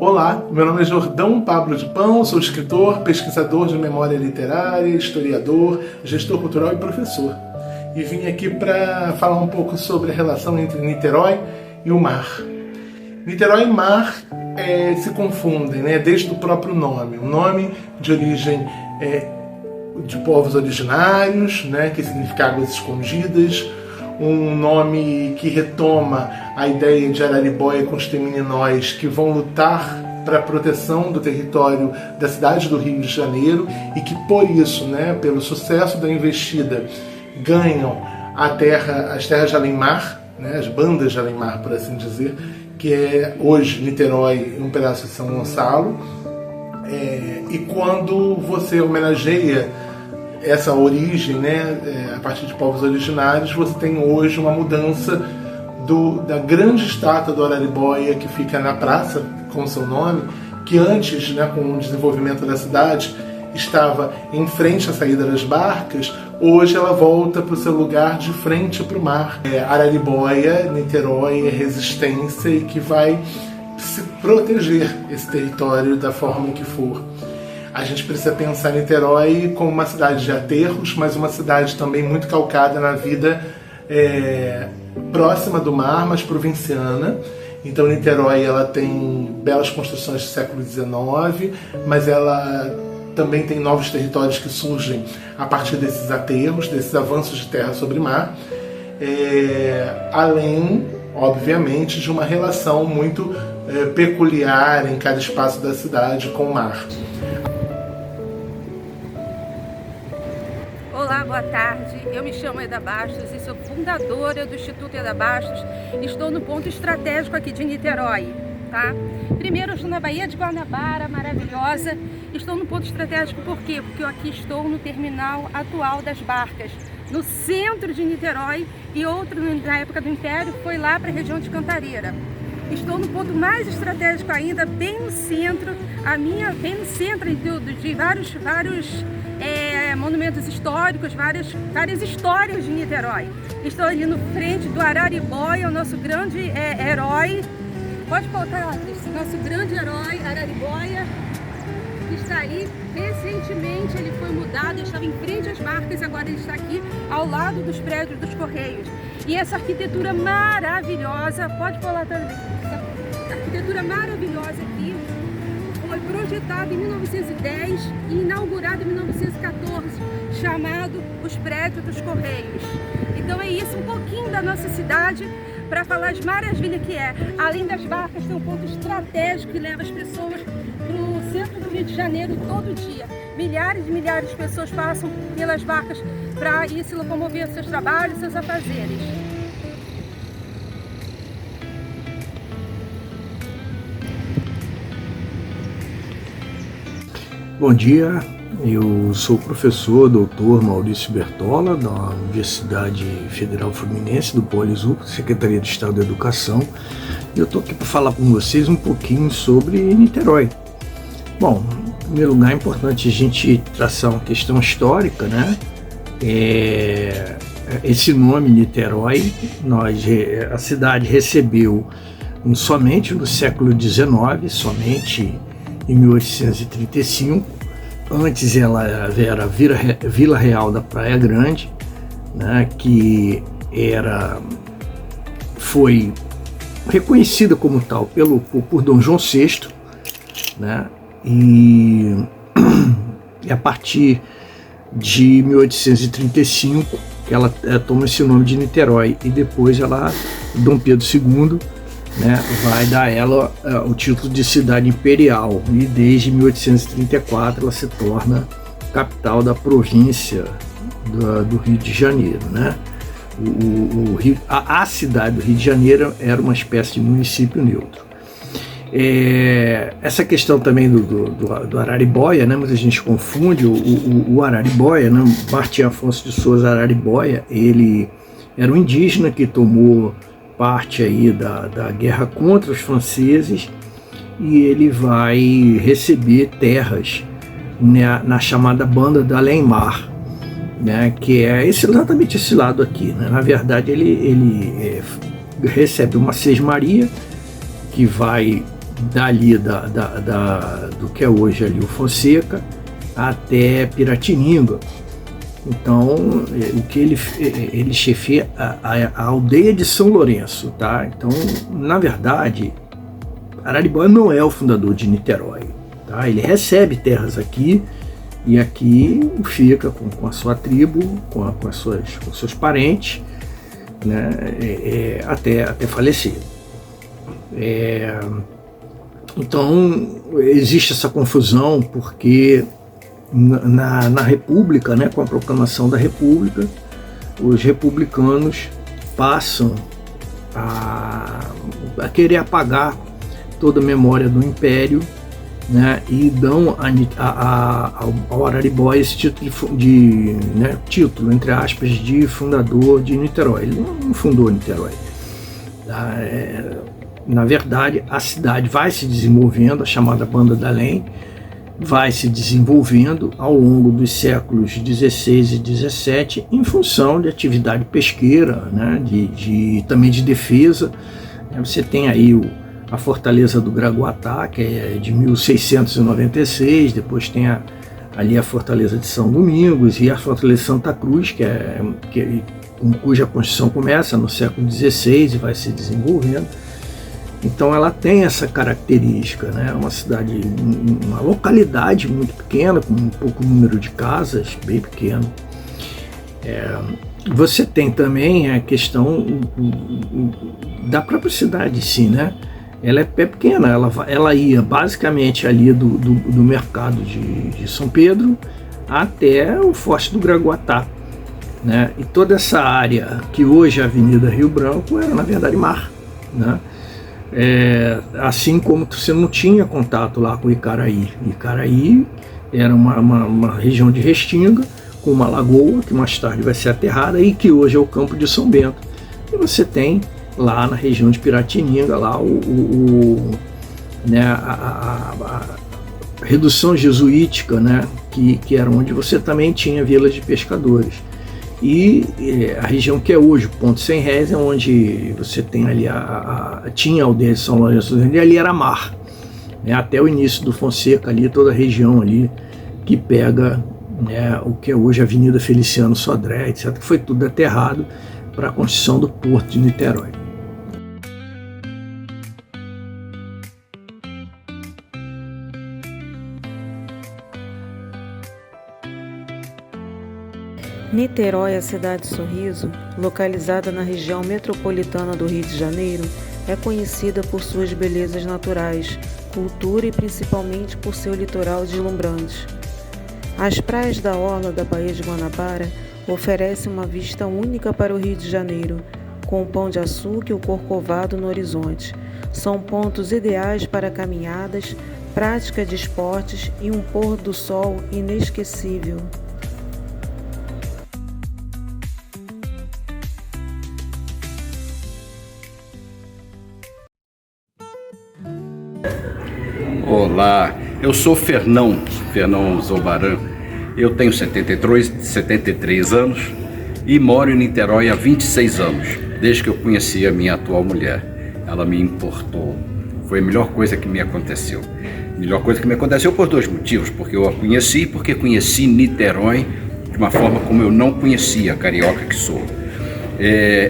Olá, meu nome é Jordão Pablo de Pão, sou escritor, pesquisador de memória literária, historiador, gestor cultural e professor. E vim aqui para falar um pouco sobre a relação entre Niterói e o mar. Niterói e mar se confundem, né, desde o próprio nome. Um nome de origem de povos originários, né, que significa águas escondidas. Um nome que retoma a ideia de Araribóia com os temininóis que vão lutar para a proteção do território da cidade do Rio de Janeiro e que por isso, né, pelo sucesso da investida, ganham as terras de além-mar, né, as bandas de além-mar, por assim dizer, que é hoje Niterói e um pedaço de São Gonçalo. E quando você homenageia essa origem, né, a partir de povos originários, você tem hoje uma mudança da grande estátua do Araribóia que fica na praça com seu nome, que antes, né, com o desenvolvimento da cidade, estava em frente à saída das barcas. Hoje ela volta para o seu lugar de frente para o mar. Araribóia, Niterói, resistência, e que vai se proteger esse território da forma que for. A gente precisa pensar Niterói como uma cidade de aterros, mas uma cidade também muito calcada na vida próxima do mar, mas provinciana. Então Niterói ela tem belas construções do século XIX, mas ela também tem novos territórios que surgem a partir desses aterros, desses avanços de terra sobre mar, além, obviamente, de uma relação muito peculiar em cada espaço da cidade com o mar. Olá, boa tarde. Eu me chamo Eda Bastos e sou fundadora do Instituto Eda Bastos. Estou no ponto estratégico aqui de Niterói, tá? Primeiro, eu estou na Baía de Guanabara, maravilhosa. Estou no ponto estratégico por quê? Porque eu aqui estou no terminal atual das barcas, no centro de Niterói, e outro, na época do Império, foi lá para a região de Cantareira. Estou no ponto mais estratégico ainda, bem no centro, bem no centro de vários monumentos históricos, várias histórias de Niterói. Estou ali no frente do Araribóia, o nosso grande herói. Pode voltar, Cris, nosso grande herói, Araribóia, que está ali. Recentemente ele foi mudado, ele estava em frente às barcas, agora ele está aqui ao lado dos prédios dos Correios. E essa arquitetura maravilhosa, pode falar também, essa arquitetura maravilhosa aqui foi projetada em 1910 e inaugurada em 1914, chamado os prédios dos Correios. Então é isso, um pouquinho da nossa cidade, para falar as maravilhas que é. Além das barcas, tem um ponto estratégico que leva as pessoas para o centro do Rio de Janeiro todo dia. Milhares e milhares de pessoas passam pelas barcas para ir se locomover aos seus trabalhos, seus afazeres. Bom dia, eu sou o professor Dr. Maurício Bertola, da Universidade Federal Fluminense, do Polisul, Secretaria de Estado da Educação, e eu estou aqui para falar com vocês um pouquinho sobre Niterói. Bom, em primeiro lugar é importante a gente traçar uma questão histórica, né? Esse nome Niterói, a cidade recebeu somente no século XIX, somente em 1835. Antes ela era Vila Real da Praia Grande, né, que foi reconhecida como tal por Dom João VI, né, e a partir de 1835 que ela toma esse nome de Niterói, e depois Dom Pedro II, né, vai dar a ela o título de cidade imperial, e desde 1834 ela se torna capital da província do Rio de Janeiro, né? A cidade do Rio de Janeiro era uma espécie de município neutro. Essa questão também do Araribóia, né, muita gente confunde o Araribóia, né? Martim Afonso de Souza Araribóia, ele era um indígena que tomou parte aí da guerra contra os franceses, e ele vai receber terras, né, na chamada Banda do Além-Mar, né, que é exatamente esse lado aqui, né? Na verdade ele recebe uma sesmaria que vai dali do que é hoje ali o Fonseca até Piratininga. Então, o que ele chefia a aldeia de São Lourenço, tá? Então, na verdade, Araribóia não é o fundador de Niterói, tá? Ele recebe terras aqui e aqui fica com a sua tribo, com seus parentes, né? Até falecer. Então, existe essa confusão porque na República, né, com a proclamação da República, os republicanos passam a querer apagar toda a memória do Império, né, e dão ao Araribóia esse título, entre aspas, de fundador de Niterói. Ele não fundou Niterói. Tá? Na verdade, a cidade vai se desenvolvendo, a chamada Banda da Além, vai se desenvolvendo ao longo dos séculos 16 e 17 em função de atividade pesqueira, né, também de defesa. Você tem aí a Fortaleza do Graguatá, que é de 1696, depois tem ali a Fortaleza de São Domingos e a Fortaleza de Santa Cruz, cuja construção começa no século XVI e vai se desenvolvendo. Então ela tem essa característica, né? Uma cidade, uma localidade muito pequena, com um pouco número de casas, bem pequeno. Você tem também a questão da própria cidade em si, né? Ela é pequena, ela ia basicamente ali do mercado de São Pedro até o Forte do Graguatá, né? E toda essa área que hoje é a Avenida Rio Branco era na verdade mar, né? Assim como você não tinha contato lá com Icaraí. Icaraí era uma região de restinga, com uma lagoa, que mais tarde vai ser aterrada, e que hoje é o Campo de São Bento. E você tem lá na região de Piratininga, lá a redução jesuítica, né, que era onde você também tinha vilas de pescadores. E a região que é hoje, Ponto Sem Réis, é onde você tem ali tinha a aldeia de São Lourenço, e ali era mar, né, até o início do Fonseca, ali toda a região ali que pega, né, o que é hoje a Avenida Feliciano Sodré, etc., que foi tudo aterrado para a construção do Porto de Niterói. Niterói, a cidade Sorriso, localizada na região metropolitana do Rio de Janeiro, é conhecida por suas belezas naturais, cultura e principalmente por seu litoral deslumbrante. As praias da orla da Baía de Guanabara oferecem uma vista única para o Rio de Janeiro, com o Pão de Açúcar e o Corcovado no horizonte. São pontos ideais para caminhadas, prática de esportes e um pôr do sol inesquecível. Olá, eu sou Fernão Zobaran, eu tenho 73 anos e moro em Niterói há 26 anos, desde que eu conheci a minha atual mulher. Ela me importou, foi a melhor coisa que me aconteceu. Melhor coisa que me aconteceu por dois motivos, porque eu a conheci e porque conheci Niterói de uma forma como eu não conhecia, carioca que sou.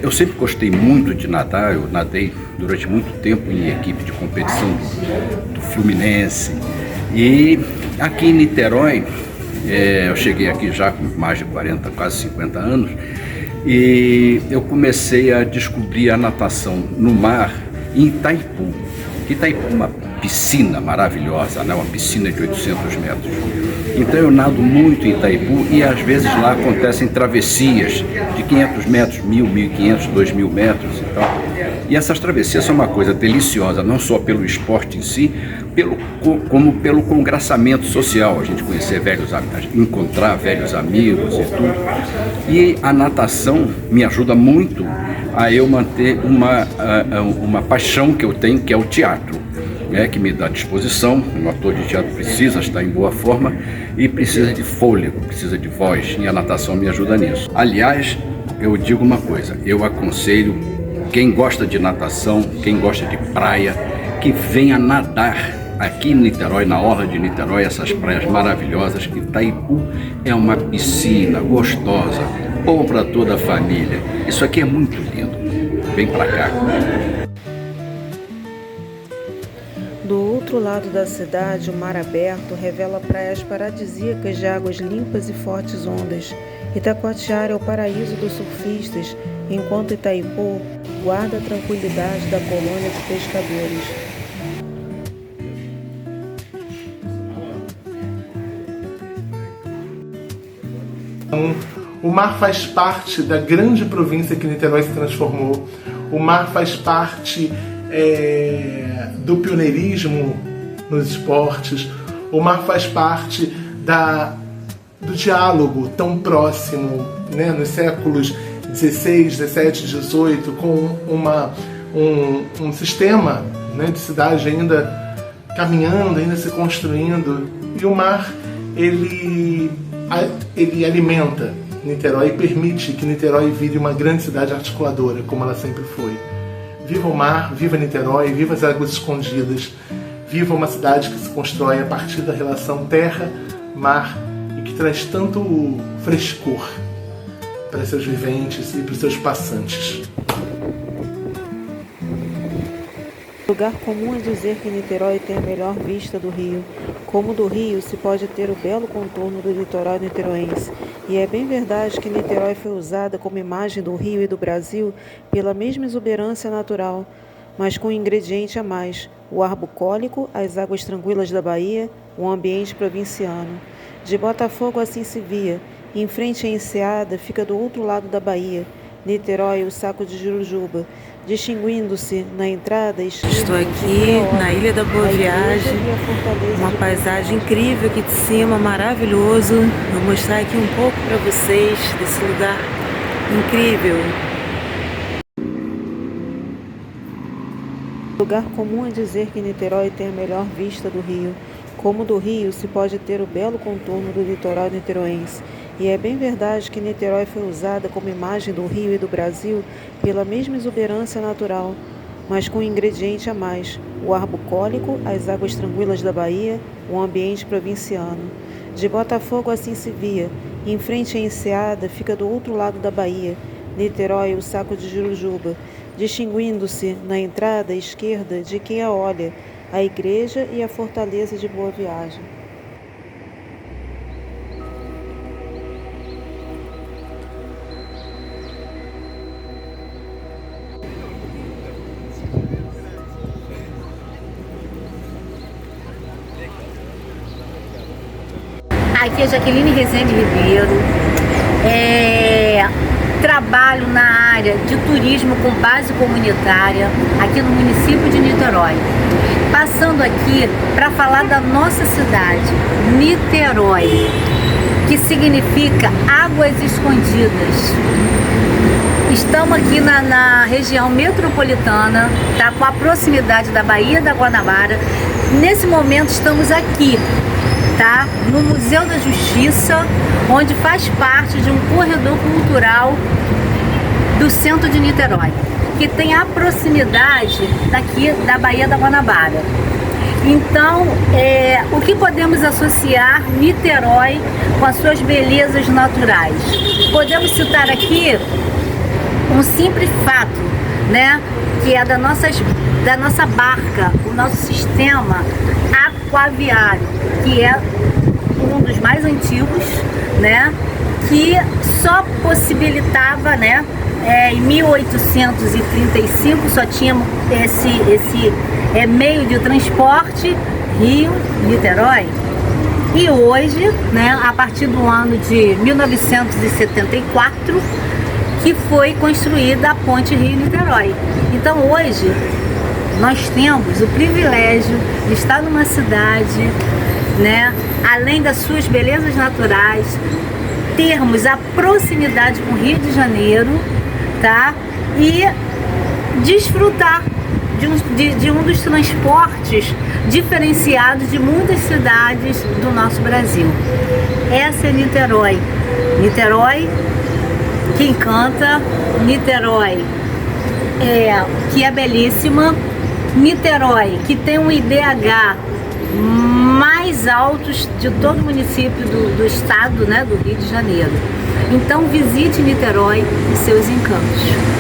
Eu sempre gostei muito de nadar, eu nadei durante muito tempo em equipe de competição do Fluminense. E aqui em Niterói, eu cheguei aqui já com mais de 40, quase 50 anos, e eu comecei a descobrir a natação no mar em Itaipu. Itaipu é uma piscina maravilhosa, né? Uma piscina de 800 metros. Então eu nado muito em Itaipu e às vezes lá acontecem travessias de 500 metros, 1.000, 1.500, 2.000 metros e tal. E essas travessias são uma coisa deliciosa, não só pelo esporte em si, como pelo congraçamento social, a gente conhecer encontrar velhos amigos e tudo. E a natação me ajuda muito a eu manter uma paixão que eu tenho, que é o teatro, né, que me dá disposição. Um ator de teatro precisa estar em boa forma e precisa de fôlego, precisa de voz, e a natação me ajuda nisso. Aliás, eu digo uma coisa, eu aconselho quem gosta de natação, quem gosta de praia, que venha nadar aqui em Niterói, na orla de Niterói, essas praias maravilhosas, que Itaipu é uma piscina gostosa, bom para toda a família. Isso aqui é muito lindo. Vem para cá. Do outro lado da cidade, o mar aberto revela praias paradisíacas de águas limpas e fortes ondas. Itacoatiara é o paraíso dos surfistas, enquanto Itaipu guarda a tranquilidade da colônia de pescadores. O mar faz parte da grande província que Niterói se transformou. O mar faz parte do pioneirismo nos esportes. O mar faz parte do diálogo tão próximo, né, nos séculos 16, 17, 18, com um sistema, né, de cidade ainda caminhando, ainda se construindo. E o mar, ele alimenta Niterói e permite que Niterói vire uma grande cidade articuladora, como ela sempre foi. Viva o mar, viva Niterói, viva as águas escondidas, viva uma cidade que se constrói a partir da relação terra-mar e que traz tanto frescor para seus viventes e para os seus passantes. Lugar comum é dizer que Niterói tem a melhor vista do Rio. Como do Rio se pode ter o belo contorno do litoral niteroense. E é bem verdade que Niterói foi usada como imagem do Rio e do Brasil pela mesma exuberância natural, mas com um ingrediente a mais: o ar bucólico, as águas tranquilas da Bahia, o ambiente provinciano. De Botafogo assim se via, em frente à enseada fica do outro lado da Bahia, Niterói, o saco de Jurujuba, distinguindo-se na entrada esquerda. Estou aqui na Ilha da Boa Viagem, uma paisagem incrível aqui de cima, maravilhoso. Vou mostrar aqui um pouco para vocês desse lugar incrível. Lugar comum é dizer que Niterói tem a melhor vista do Rio. Como do Rio se pode ter o belo contorno do litoral niteroense. E é bem verdade que Niterói foi usada como imagem do Rio e do Brasil pela mesma exuberância natural, mas com um ingrediente a mais: o ar bucólico, as águas tranquilas da Bahia, o ambiente provinciano. De Botafogo assim se via, em frente à enseada fica do outro lado da Bahia, Niterói, o saco de Jurujuba, distinguindo-se na entrada esquerda de quem a olha, a igreja e a fortaleza de Boa Viagem. Aqui é Jaqueline Rezende Ribeiro, trabalho na área de turismo com base comunitária aqui no município de Niterói. Passando aqui para falar da nossa cidade, Niterói, que significa águas escondidas. Estamos aqui na região metropolitana, tá, com a proximidade da Baía da Guanabara. Nesse momento estamos aqui, tá, no Museu da Justiça, onde faz parte de um corredor cultural do centro de Niterói, que tem a proximidade daqui da Baía da Guanabara. Então, o que podemos associar Niterói com as suas belezas naturais? Podemos citar aqui um simples fato, né, que é da nossa barca, o nosso sistema aquaviário, que é um dos mais antigos, né, que só possibilitava, né, em 1835 só tínhamos esse meio de transporte Rio-Niterói. E hoje, né, a partir do ano de 1974, que foi construída a ponte Rio-Niterói. Então hoje nós temos o privilégio de estar numa cidade, né, além das suas belezas naturais, termos a proximidade com o Rio de Janeiro, tá? E desfrutar de um dos transportes diferenciados de muitas cidades do nosso Brasil. Essa é Niterói. Niterói que encanta, Niterói que é belíssima, Niterói, que tem um IDH mais altos de todo o município do estado, né, do Rio de Janeiro. Então visite Niterói e seus encantos.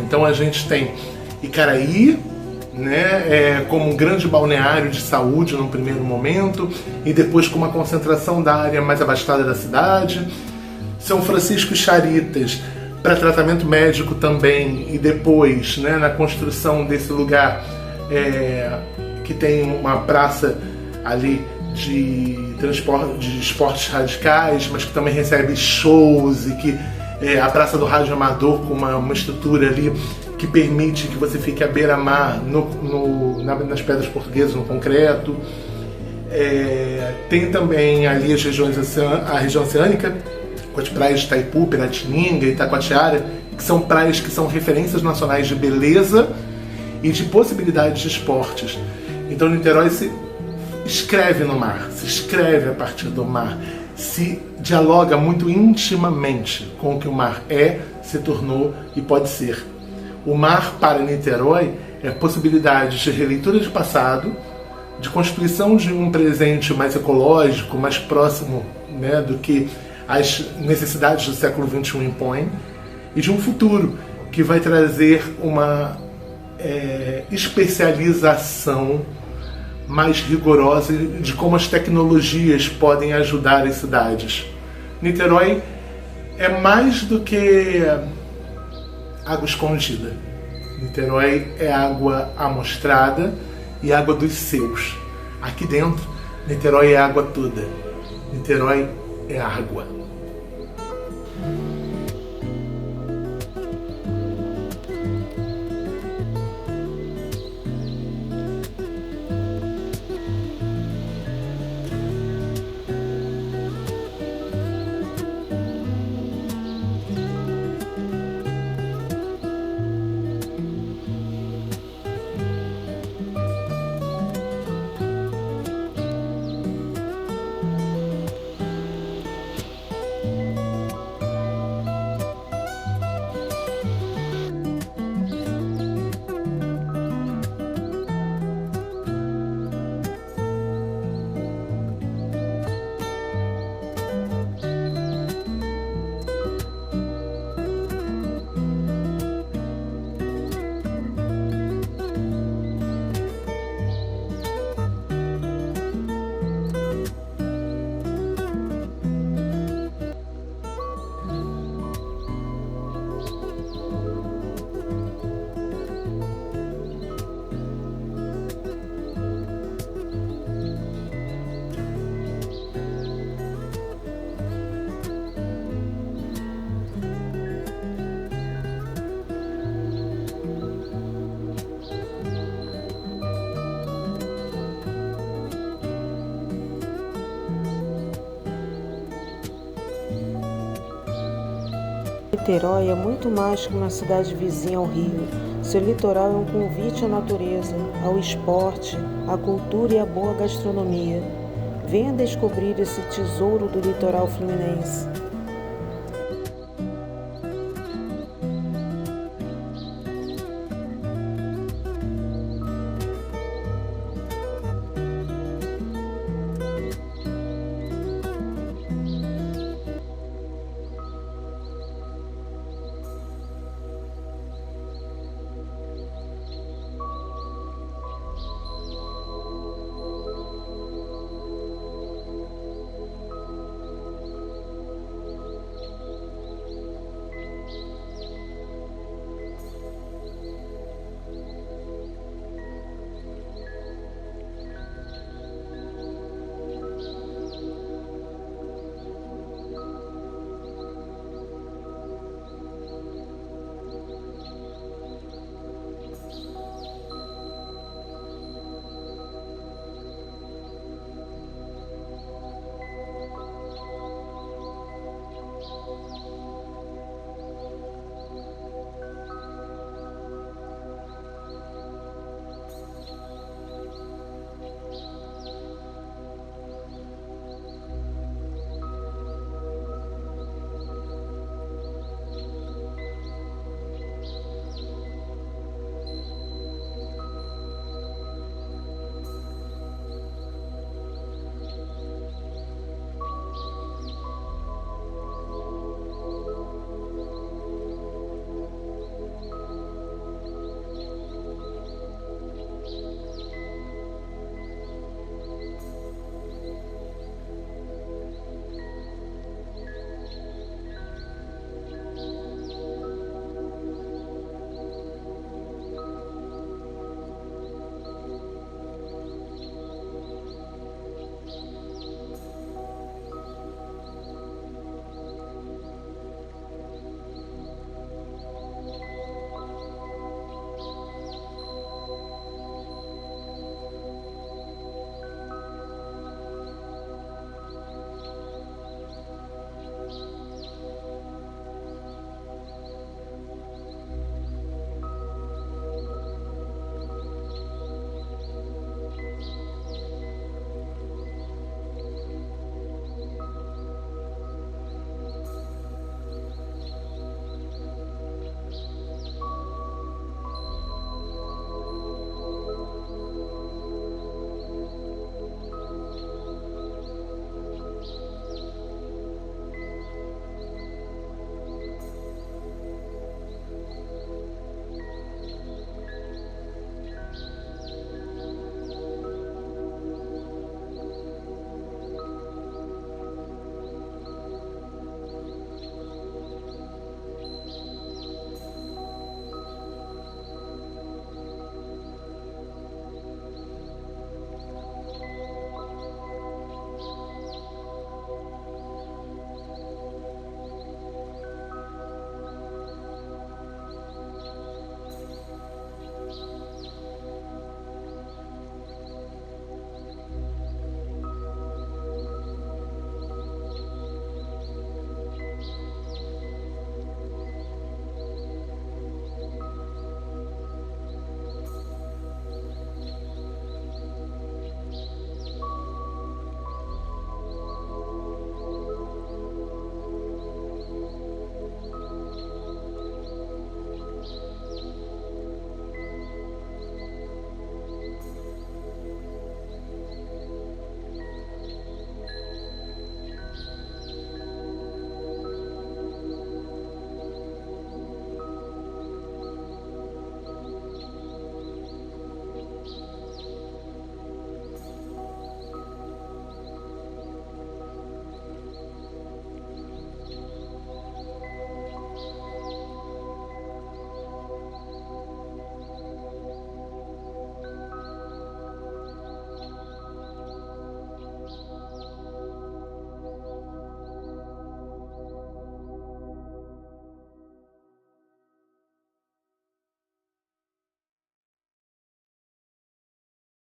Então a gente tem Icaraí, né, como um grande balneário de saúde no primeiro momento, e depois com uma concentração da área mais abastada da cidade. São Francisco e Charitas para tratamento médico também, e depois, né, na construção desse lugar que tem uma praça ali de transporte de esportes radicais, mas que também recebe shows, e que a Praça do Rádio Amador, com uma estrutura ali que permite que você fique à beira-mar nas pedras portuguesas, no concreto. Tem também ali a região oceânica, com as praias de Itaipu, Piratininga e Itacoatiara, que são praias que são referências nacionais de beleza e de possibilidades de esportes. Então Niterói se escreve no mar, se escreve a partir do mar, se dialoga muito intimamente com o que o mar se tornou e pode ser. O mar para Niterói é possibilidade de releitura de passado, de constituição de um presente mais ecológico, mais próximo, né, do que as necessidades do século XXI impõem, e de um futuro que vai trazer uma especialização mais rigorosa de como as tecnologias podem ajudar as cidades. Niterói é mais do que água escondida. Niterói é água amostrada e água dos seus. Aqui dentro, Niterói é água toda. Niterói é água. Niterói é muito mais que uma cidade vizinha ao Rio. Seu litoral é um convite à natureza, ao esporte, à cultura e à boa gastronomia. Venha descobrir esse tesouro do litoral fluminense.